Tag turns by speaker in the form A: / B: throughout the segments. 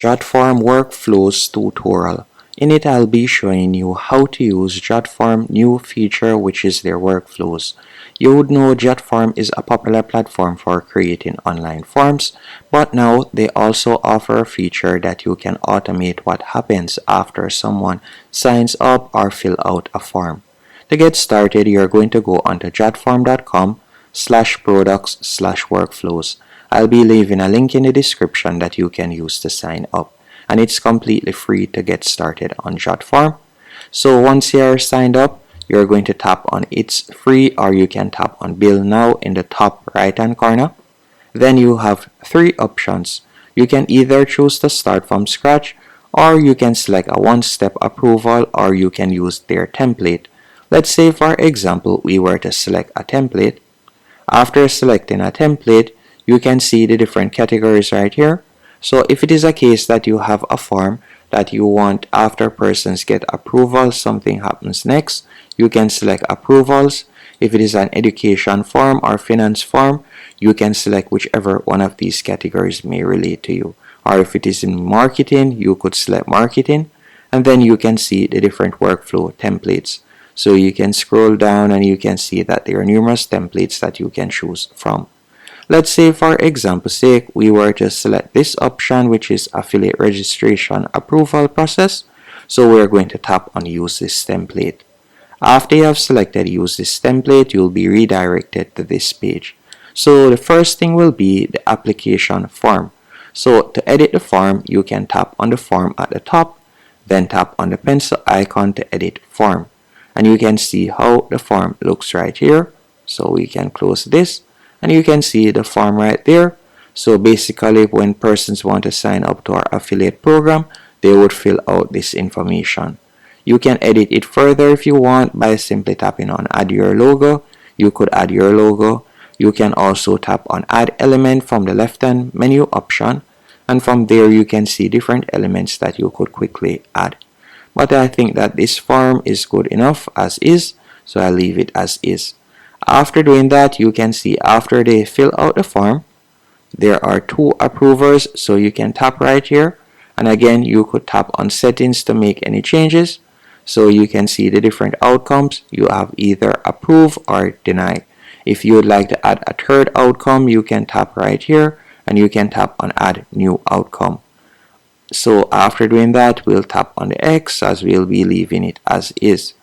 A: Jotform Workflows tutorial. In it, I'll be showing you how to use Jotform new feature, which is their workflows. You would know Jotform is a popular platform for creating online forms, but now they also offer a feature that you can automate what happens after someone signs up or fill out a form. To get started, you're going to go onto jotform.com/products/workflows. I'll be leaving a link in the description that you can use to sign up, and it's completely free to get started on Jotform. So once you're signed up, you're going to tap on It's Free, or you can tap on Bill Now in the top right hand corner. Then you have three options. You can either choose to start from scratch, or you can select a one-step approval, or you can use their template. Let's say for example we were to select a template. After selecting a template, you can see the different categories right here. So if it is a case that you have a form that you want after persons get approval, something happens next, you can select approvals. If it is an education form or finance form, you can select whichever one of these categories may relate to you. Or if it is in marketing, you could select marketing, and then you can see the different workflow templates. So you can scroll down and you can see that there are numerous templates that you can choose from. Let's say for example's sake we were to select this option, which is affiliate registration approval process. So we're going to tap on use this template. After you have selected use this template, you'll be redirected to this page. So the first thing will be the application form. So to edit the form, you can tap on the form at the top, then tap on the pencil icon to edit form. And you can see how the form looks right here. So we can close this, and you can see the form right there. So basically when persons want to sign up to our affiliate program, they would fill out this information. You can edit it further if you want by simply tapping on add your logo. You could add your logo. You can also tap on add element from the left hand menu option, and from there you can see different elements that you could quickly add. But I think that this form is good enough as is, so I'll leave it as is. After doing that, you can see after they fill out the form, there are two approvers, so you can tap right here, and again you could tap on settings to make any changes. So you can see the different outcomes. You have either approve or deny. If you would like to add a third outcome, you can tap right here and you can tap on add new outcome. So after doing that, we'll tap on the X, as we'll be leaving it as is.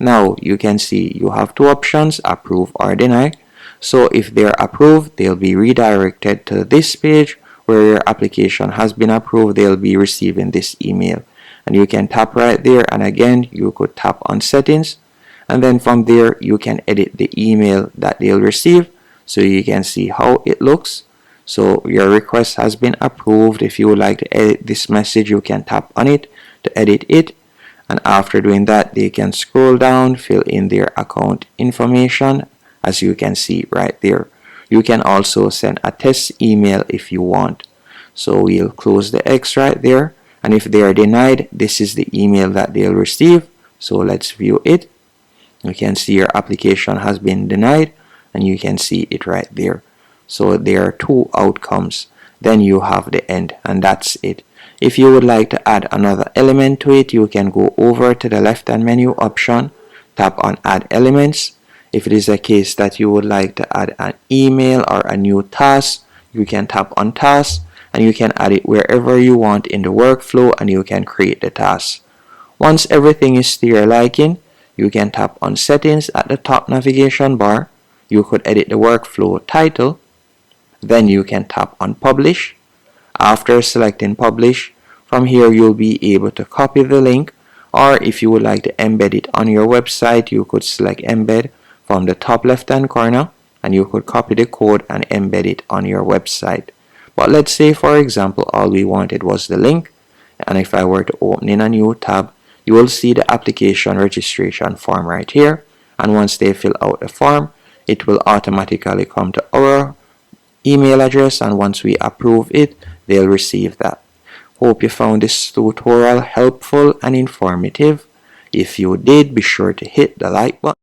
A: Now you can see you have two options, approve or deny. So if they're approved, they'll be redirected to this page where your application has been approved. They'll be receiving this email, and you can tap right there, and again you could tap on settings, and then from there you can edit the email that they'll receive, so you can see how it looks. So your request has been approved. If you would like to edit this message, you can tap on it to edit it. And after doing that, they can scroll down, fill in their account information, as you can see right there. You can also send a test email if you want. So we'll close the X right there. And if they are denied, this is the email that they'll receive. So let's view it. You can see your application has been denied, and you can see it right there. So there are two outcomes. Then you have the end, and that's it. If you would like to add another element to it, you can go over to the left hand menu option, tap on add elements. If it is a case that you would like to add an email or a new task, you can tap on task, and you can add it wherever you want in the workflow, and you can create the task. Once everything is to your liking, you can tap on settings at the top navigation bar. You could edit the workflow title. Then you can tap on publish. After selecting publish, from here you'll be able to copy the link, or if you would like to embed it on your website, you could select embed from the top left hand corner, and you could copy the code and embed it on your website. But let's say for example all we wanted was the link, and if I were to open in a new tab, you will see the application registration form right here, and once they fill out the form, it will automatically come to our email address, and once we approve it, they'll receive that. Hope you found this tutorial helpful and informative. If you did, be sure to hit the like button.